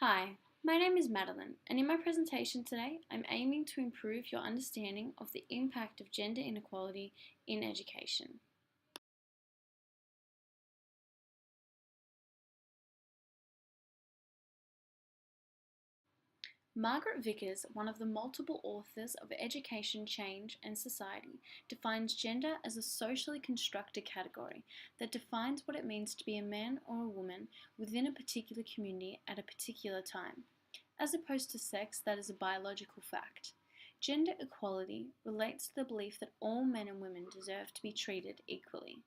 Hi, my name is Madeline, and in my presentation today, I'm aiming to improve your understanding of the impact of gender inequality in education. Margaret Vickers, one of the multiple authors of Education, Change and Society, defines gender as a socially constructed category that defines what it means to be a man or a woman within a particular community at a particular time, as opposed to sex that is a biological fact. Gender equality relates to the belief that all men and women deserve to be treated equally.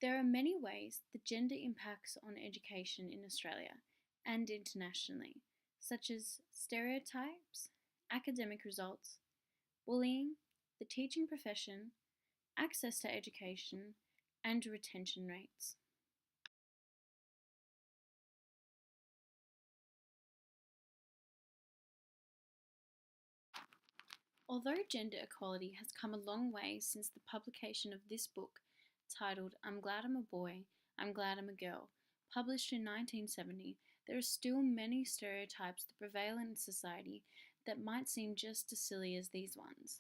There are many ways that gender impacts on education in Australia and internationally, such as stereotypes, academic results, bullying, the teaching profession, access to education, and retention rates. Although gender equality has come a long way since the publication of this book, titled I'm Glad I'm a Boy, I'm Glad I'm a Girl, published in 1970, there are still many stereotypes that prevail in society that might seem just as silly as these ones.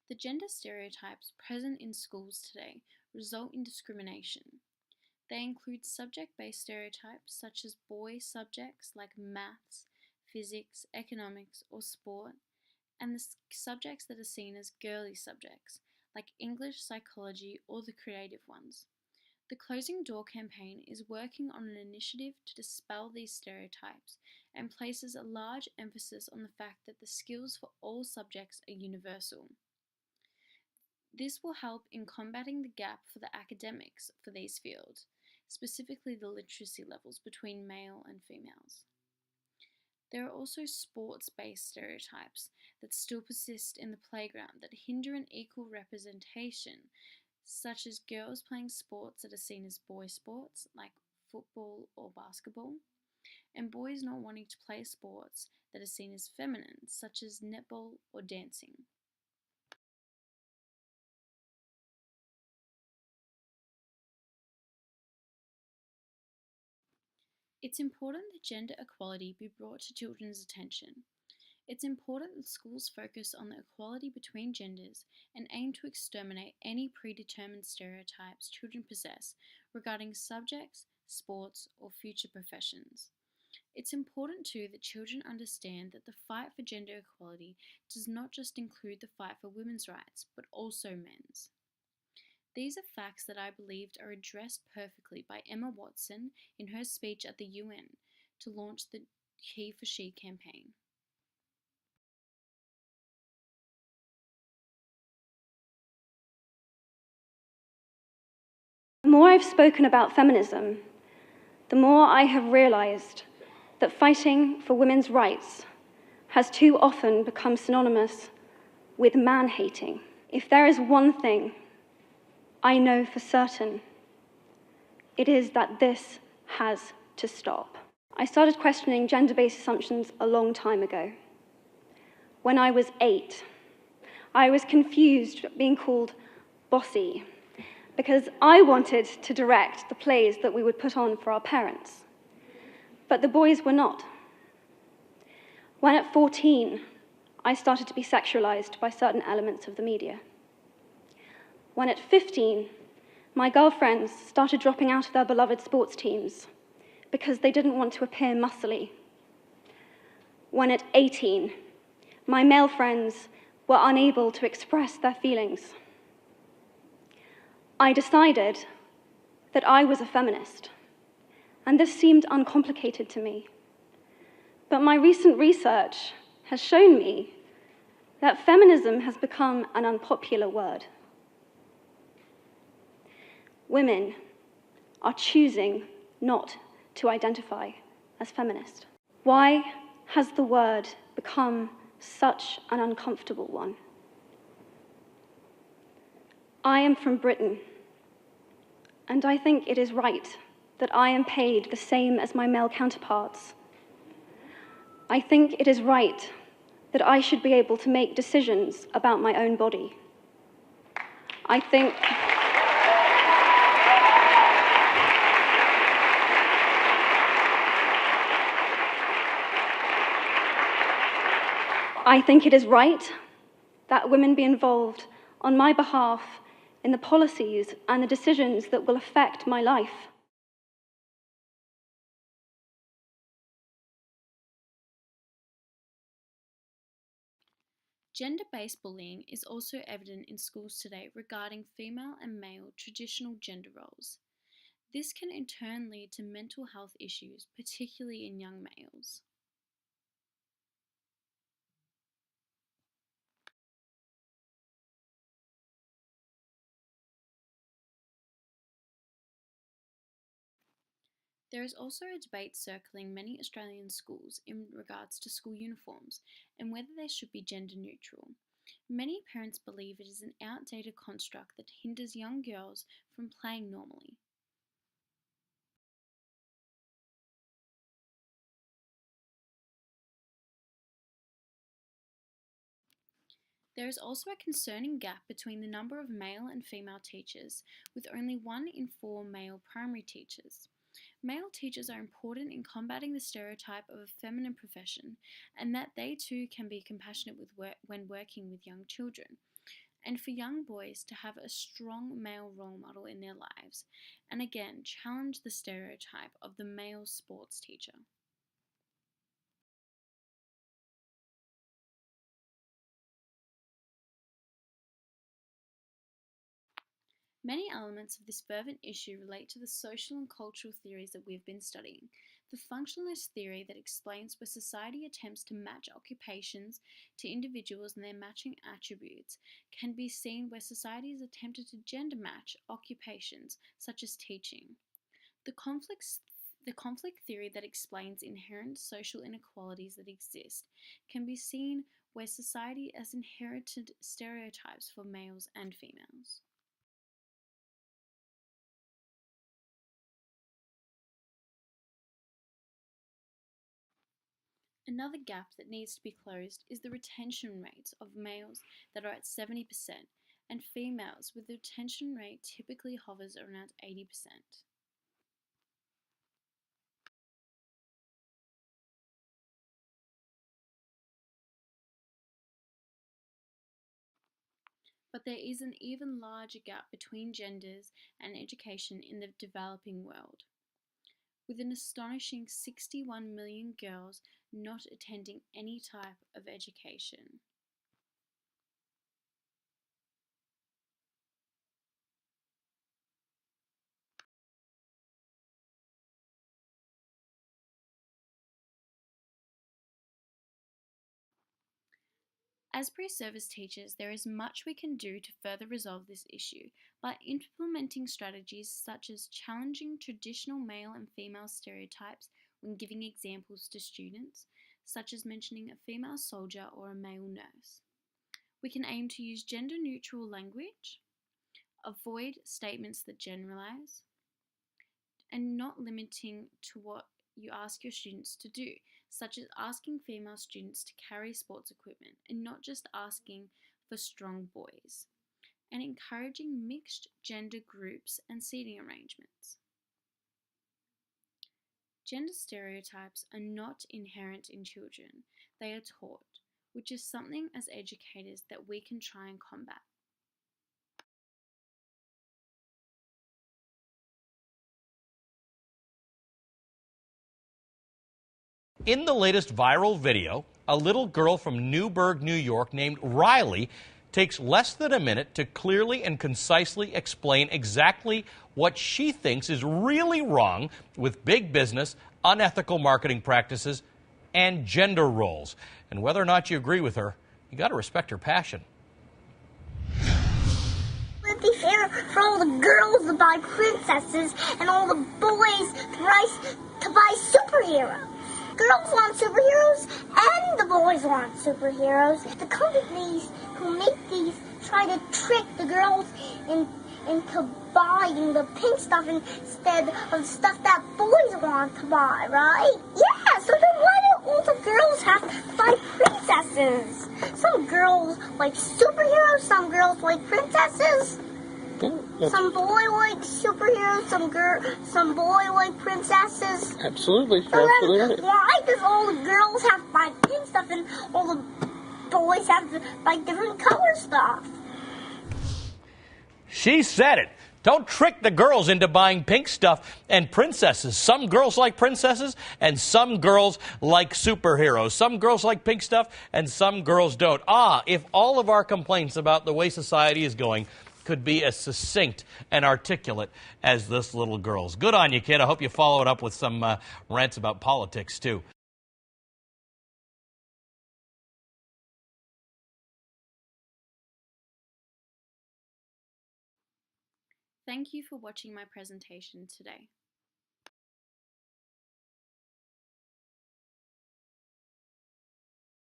The gender stereotypes present in schools today result in discrimination. They include subject-based stereotypes such as boy subjects like maths, physics, economics, or sport, and the subjects that are seen as girly subjects, like English, psychology, or the creative ones. The Closing Door campaign is working on an initiative to dispel these stereotypes and places a large emphasis on the fact that the skills for all subjects are universal. This will help in combating the gap for the academics for these fields, specifically the literacy levels between male and females. There are also sports-based stereotypes that still persist in the playground that hinder an equal representation, such as girls playing sports that are seen as boy sports, like football or basketball, and boys not wanting to play sports that are seen as feminine, such as netball or dancing. It's important that gender equality be brought to children's attention. It's important that schools focus on the equality between genders and aim to exterminate any predetermined stereotypes children possess regarding subjects, sports, or future professions. It's important too that children understand that the fight for gender equality does not just include the fight for women's rights, but also men's. These are facts that I believed are addressed perfectly by Emma Watson in her speech at the UN to launch the He for She campaign. The more I've spoken about feminism, the more I have realized that fighting for women's rights has too often become synonymous with man-hating. If there is one thing I know for certain, it is that this has to stop. I started questioning gender-based assumptions a long time ago. When I was 8, I was confused being called bossy because I wanted to direct the plays that we would put on for our parents. But the boys were not. When at 14, I started to be sexualized by certain elements of the media. When at 15, my girlfriends started dropping out of their beloved sports teams because they didn't want to appear muscly. When at 18, my male friends were unable to express their feelings. I decided that I was a feminist, and this seemed uncomplicated to me. But my recent research has shown me that feminism has become an unpopular word. Women are choosing not to identify as feminist. Why has the word become such an uncomfortable one? I am from Britain, and I think it is right that I am paid the same as my male counterparts I think it is right that I should be able to make decisions about my own body. I think it is right that women be involved on my behalf in the policies and the decisions that will affect my life. Gender-based bullying is also evident in schools today regarding female and male traditional gender roles. This can in turn lead to mental health issues, particularly in young males. There is also a debate circling many Australian schools in regards to school uniforms and whether they should be gender neutral. Many parents believe it is an outdated construct that hinders young girls from playing normally. There is also a concerning gap between the number of male and female teachers, with only 1 in 4 male primary teachers. Male teachers are important in combating the stereotype of a feminine profession, and that they too can be compassionate when working with young children. And for young boys to have a strong male role model in their lives, and again challenge the stereotype of the male sports teacher. Many elements of this fervent issue relate to the social and cultural theories that we've been studying. The functionalist theory that explains where society attempts to match occupations to individuals and their matching attributes can be seen where society has attempted to gender match occupations, such as teaching. The conflict theory that explains inherent social inequalities that exist can be seen where society has inherited stereotypes for males and females. Another gap that needs to be closed is the retention rates of males that are at 70% and females with the retention rate typically hovers around 80%. But there is an even larger gap between genders and education in the developing world, with an astonishing 61 million girls not attending any type of education. As pre-service teachers, there is much we can do to further resolve this issue by implementing strategies such as challenging traditional male and female stereotypes when giving examples to students, such as mentioning a female soldier or a male nurse. We can aim to use gender-neutral language, avoid statements that generalize, and not limiting to what you ask your students to do, such as asking female students to carry sports equipment and not just asking for strong boys, and encouraging mixed gender groups and seating arrangements. Gender stereotypes are not inherent in children, they are taught, which is something as educators that we can try and combat. In the latest viral video, a little girl from Newburgh, New York named Riley takes less than a minute to clearly and concisely explain exactly what she thinks is really wrong with big business, unethical marketing practices, and gender roles. And whether or not you agree with her, you got to respect her passion. It'd be fair for all the girls to buy princesses and all the boys to buy superheroes. Girls want superheroes and the boys want superheroes. The companies who make these try to trick the girls into buying the pink stuff instead of stuff that boys want to buy, right? Yeah, so then why all the girls have to buy princesses? Some girls like superheroes, some girls like princesses. Yeah, Some boy like superheroes, some boy like princesses. absolutely. So You're absolutely then, right. why does all the girls have to buy pink stuff and all the boys have to buy different color stuff? She said it. Don't trick the girls into buying pink stuff and princesses. Some girls like princesses and some girls like superheroes. Some girls like pink stuff and some girls don't. If all of our complaints about the way society is going could be as succinct and articulate as this little girl's. Good on you, kid. I hope you follow it up with some rants about politics, too. Thank you for watching my presentation today.